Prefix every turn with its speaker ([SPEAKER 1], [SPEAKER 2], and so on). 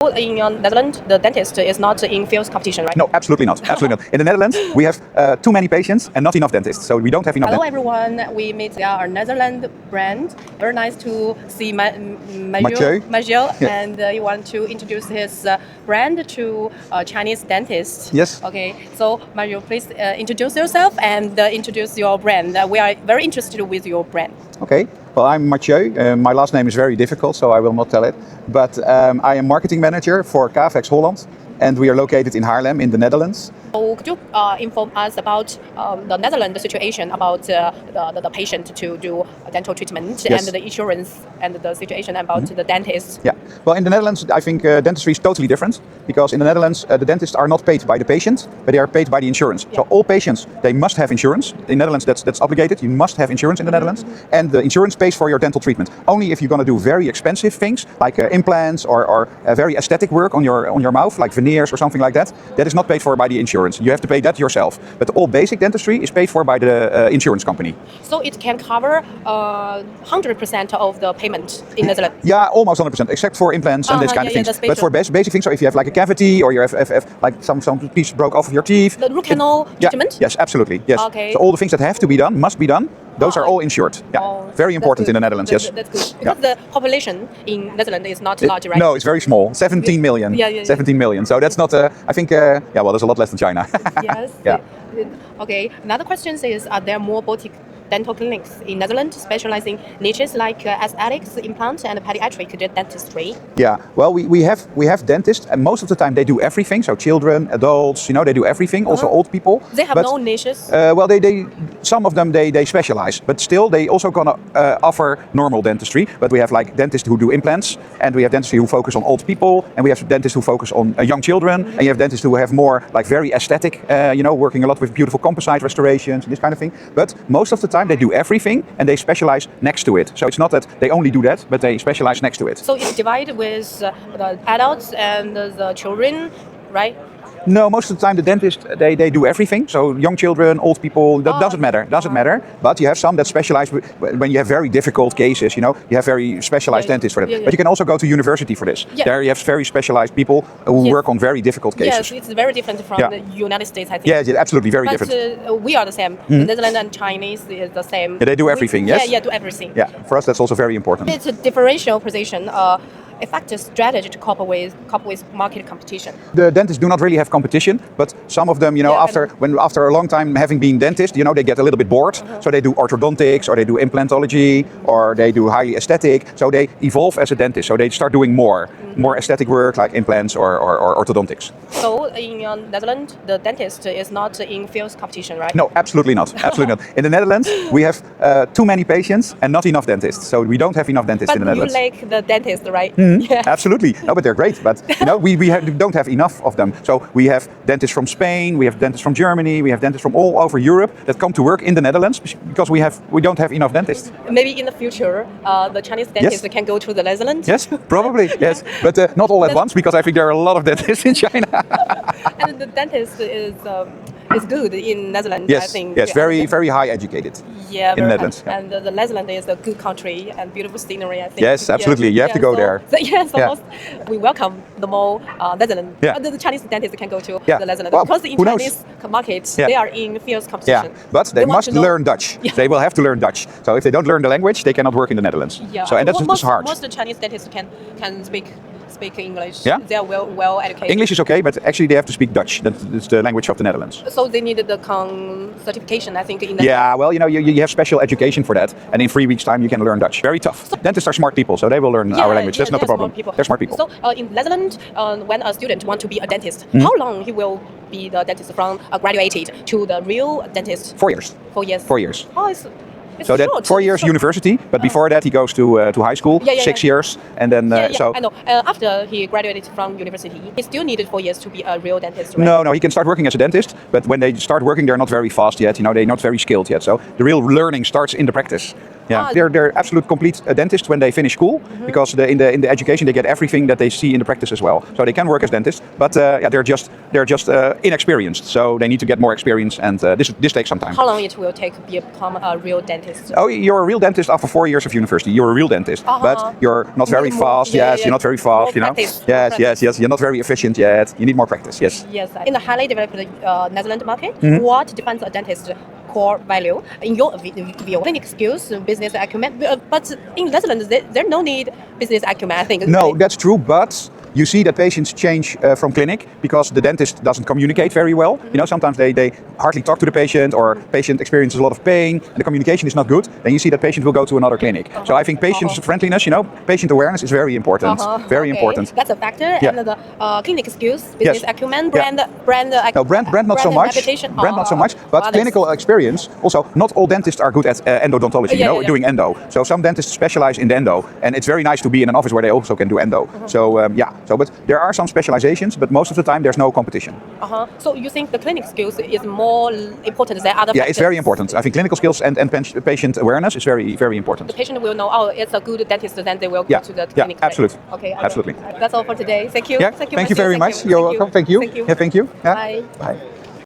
[SPEAKER 1] In Netherlands, the dentist is not in fierce competition, right?
[SPEAKER 2] No, absolutely not. Absolutely not. In the Netherlands, we have too many patients and not enough dentists. So we don't have enough
[SPEAKER 1] Hello
[SPEAKER 2] dentists.
[SPEAKER 1] everyone, we meet our Netherlands brand. Very nice to see
[SPEAKER 2] Mathieu.
[SPEAKER 1] Mathieu,
[SPEAKER 2] Yeah.
[SPEAKER 1] and he want to introduce his brand to Chinese dentists.
[SPEAKER 2] Yes.
[SPEAKER 1] Okay, so Mathieu, please introduce yourself and introduce your brand. We are very interested with your brand.
[SPEAKER 2] Okay. Well, I'm Mathieu. My last name is very difficult, so I will not tell it. But I am marketing manager for Cavex Holland, and we are located in Haarlem in the Netherlands.
[SPEAKER 1] So could you inform us about the Netherlands situation, about the patient to do dental treatment,
[SPEAKER 2] Yes.
[SPEAKER 1] and the insurance and the situation about the dentist?
[SPEAKER 2] Yeah. Well, in the Netherlands, I think dentistry is totally different because in the Netherlands, the dentists are not paid by the patient, but they are paid by the insurance.
[SPEAKER 1] Yeah.
[SPEAKER 2] So all patients, they must have insurance. In the Netherlands, that's obligated. You must have insurance in the Netherlands, and the insurance pays for your dental treatment. Only if you're going to do very expensive things like implants or very aesthetic work on your mouth, like veneers or something like that, that is not paid for by the insurance. You have to pay that yourself. But all basic dentistry is paid for by the insurance company.
[SPEAKER 1] So it can cover 100% of the payment in Netherlands.
[SPEAKER 2] Yeah, almost 100%, except for implants and this kind of
[SPEAKER 1] yeah,
[SPEAKER 2] things.
[SPEAKER 1] the
[SPEAKER 2] But for basic things, so if you have like a cavity or you have like some piece broke off of your teeth.
[SPEAKER 1] The root canal treatment?
[SPEAKER 2] Yes, absolutely. Yes.
[SPEAKER 1] Okay.
[SPEAKER 2] So all the things that have to be done must be done. Those are all insured. Yeah.
[SPEAKER 1] Oh,
[SPEAKER 2] Very
[SPEAKER 1] that's
[SPEAKER 2] important in
[SPEAKER 1] good.
[SPEAKER 2] the Netherlands.
[SPEAKER 1] That's,
[SPEAKER 2] Yes.
[SPEAKER 1] that's good. Because the population in Netherlands is not large, right?
[SPEAKER 2] No, it's very small. 17 million.
[SPEAKER 1] Yeah.
[SPEAKER 2] 17 million. So that's not. I think. Yeah. Well, there's a lot less than China.
[SPEAKER 1] Yes.
[SPEAKER 2] Yeah.
[SPEAKER 1] Okay. Another question is: are there more boutique dental clinics in Netherlands specializing niches like aesthetics, implant, and pediatric dentistry?
[SPEAKER 2] Yeah, well, we have dentists, and most of the time they do everything. So children, adults, they do everything. Also old people.
[SPEAKER 1] They have
[SPEAKER 2] But,
[SPEAKER 1] no niches.
[SPEAKER 2] Well, they some of them they specialize, but still they also gonna offer normal dentistry. But we have like dentists who do implants, and we have dentistry who focus on old people, and we have dentists who focus on young children, and you have dentists who have more like very aesthetic, working a lot with beautiful composite restorations and this kind of thing. But most of the time they do everything, and they specialize next to it. So it's not that they only do that, but they specialize next to it.
[SPEAKER 1] So it's divided with the adults and the children, right?
[SPEAKER 2] No, most of the time the dentist they do everything. So young children, old people, that doesn't matter. Doesn't matter. But you have some that specialize when you have very difficult cases. You have very specialized dentists for that.
[SPEAKER 1] Yeah.
[SPEAKER 2] But you can also go to university for this.
[SPEAKER 1] Yeah.
[SPEAKER 2] There you have very specialized people who work on very difficult cases.
[SPEAKER 1] Yes, it's very different from the United States, I think.
[SPEAKER 2] Yeah, absolutely, very
[SPEAKER 1] But
[SPEAKER 2] different.
[SPEAKER 1] we are the same. Netherlands and Chinese is the same.
[SPEAKER 2] Yeah, they do everything. Yes.
[SPEAKER 1] Yeah, do everything.
[SPEAKER 2] Yeah, for us that's also very important.
[SPEAKER 1] It's a differential position, effective strategy to cope with market competition.
[SPEAKER 2] The dentists do not really have competition, but some of them, after a long time having been dentist, they get a little bit bored. So they do orthodontics, or they do implantology, or they do highly aesthetic. So they evolve as a dentist. So they start doing more aesthetic work like implants or orthodontics.
[SPEAKER 1] So in Netherlands, the dentist is not in fierce competition, right?
[SPEAKER 2] No, absolutely not. Absolutely not. In the Netherlands, we have too many patients and not enough dentists. So we don't have enough dentists
[SPEAKER 1] But
[SPEAKER 2] in the Netherlands.
[SPEAKER 1] you like the dentist, right?
[SPEAKER 2] Yeah. Absolutely. No, but they're great. But we don't have enough of them. So we have dentists from Spain, we have dentists from Germany, we have dentists from all over Europe that come to work in the Netherlands because we don't have enough dentists.
[SPEAKER 1] Maybe in the future, the Chinese dentist can go to the Netherlands.
[SPEAKER 2] Yes, probably. Yes, but not all at once because I think there are a lot of dentists in China.
[SPEAKER 1] And the dentist is good in Netherlands,
[SPEAKER 2] Yes,
[SPEAKER 1] I think.
[SPEAKER 2] yes, very high educated.
[SPEAKER 1] Yeah,
[SPEAKER 2] in the Netherlands.
[SPEAKER 1] And the Netherlands is a good country and beautiful scenery, I think.
[SPEAKER 2] Yes, absolutely. You have to go there.
[SPEAKER 1] We welcome the more Netherlands.
[SPEAKER 2] Yeah.
[SPEAKER 1] The Chinese dentists can go to the Netherlands
[SPEAKER 2] Well,
[SPEAKER 1] because in
[SPEAKER 2] who knows?
[SPEAKER 1] Chinese market they are in fierce
[SPEAKER 2] Yeah,
[SPEAKER 1] competition.
[SPEAKER 2] but they
[SPEAKER 1] want
[SPEAKER 2] must
[SPEAKER 1] to know-
[SPEAKER 2] learn Dutch.
[SPEAKER 1] Yeah.
[SPEAKER 2] They will have to learn Dutch. So if they don't learn the language, they cannot work in the Netherlands.
[SPEAKER 1] Yeah.
[SPEAKER 2] So and that's
[SPEAKER 1] most,
[SPEAKER 2] hard.
[SPEAKER 1] Most Chinese dentists can speak English.
[SPEAKER 2] Yeah?
[SPEAKER 1] They are well educated.
[SPEAKER 2] English is okay, but actually they have to speak Dutch. That's the language of the Netherlands.
[SPEAKER 1] So they needed the certification, I think. In the
[SPEAKER 2] Yeah, well, you have special education for that, and in 3 weeks' time you can learn Dutch. Very tough. Dentists are smart people, so they will learn our language. That's not the problem. They're smart people.
[SPEAKER 1] So in Netherlands, when a student wants to be a dentist, how long he will be the dentist from graduated to the real dentist?
[SPEAKER 2] 4 years.
[SPEAKER 1] 4 years.
[SPEAKER 2] 4 years.
[SPEAKER 1] Oh, it's
[SPEAKER 2] So that
[SPEAKER 1] short.
[SPEAKER 2] 4 years
[SPEAKER 1] Short.
[SPEAKER 2] university, but before that he goes to high school,
[SPEAKER 1] Yeah,
[SPEAKER 2] 6 years, and then so.
[SPEAKER 1] I know. After he graduated from university, he still needed 4 years to be a real dentist, right?
[SPEAKER 2] No, he can start working as a dentist, but when they start working, they're not very fast yet. They're not very skilled yet. So the real learning starts in the practice. Yeah, they're absolute complete dentists when they finish school, because in the education they get everything that they see in the practice as well. So they can work as dentists, but yeah, they're just inexperienced. So they need to get more experience, and this takes some time.
[SPEAKER 1] How long it will take to become a real dentist?
[SPEAKER 2] Oh, you're a real dentist after 4 years of university. You're a real dentist, but you're not very fast.
[SPEAKER 1] Yeah,
[SPEAKER 2] Yes,
[SPEAKER 1] yeah,
[SPEAKER 2] you're not very fast.
[SPEAKER 1] more
[SPEAKER 2] You know.
[SPEAKER 1] practice,
[SPEAKER 2] Yes,
[SPEAKER 1] more
[SPEAKER 2] yes, yes. You're not very efficient yet. You need more practice. Yes.
[SPEAKER 1] Yes, in the highly developed Netherlands market, what defines a dentist's core value in your view? Clinic skills, business acumen, but in Netherlands there's no need business acumen, I think.
[SPEAKER 2] No, that's true, but you see that patients change from clinic because the dentist doesn't communicate very well. You know, sometimes they hardly talk to the patient, or patient experiences a lot of pain and the communication is not good. Then you see that patient will go to another clinic. So I think patient friendliness, you know, patient awareness is very important. Very important.
[SPEAKER 1] That's a factor.
[SPEAKER 2] Yeah.
[SPEAKER 1] And the clinic skills, business
[SPEAKER 2] Yes.
[SPEAKER 1] acumen,
[SPEAKER 2] Yeah.
[SPEAKER 1] brand
[SPEAKER 2] not so
[SPEAKER 1] and
[SPEAKER 2] much.
[SPEAKER 1] reputation.
[SPEAKER 2] Brand not so much, but clinical experience. Also, not all dentists are good at endodontology, you know, doing endo. So some dentists specialize in the endo, and it's very nice to be in an office where they also can do endo. So yeah, but there are some specializations, but most of the time there's no competition.
[SPEAKER 1] So you think the clinic skills is more important than other
[SPEAKER 2] Yeah,
[SPEAKER 1] factors?
[SPEAKER 2] it's very important. I think clinical skills and patient awareness is very, very important.
[SPEAKER 1] The patient will know, oh, it's a good dentist, then they will go to the clinic.
[SPEAKER 2] Yeah, absolutely.
[SPEAKER 1] Okay,
[SPEAKER 2] Absolutely.
[SPEAKER 1] That's all for today. Thank you.
[SPEAKER 2] Yeah, thank you very much. You're welcome. Thank you.
[SPEAKER 1] Thank you.
[SPEAKER 2] Yeah, thank you. Yeah.
[SPEAKER 1] Bye.
[SPEAKER 2] Bye.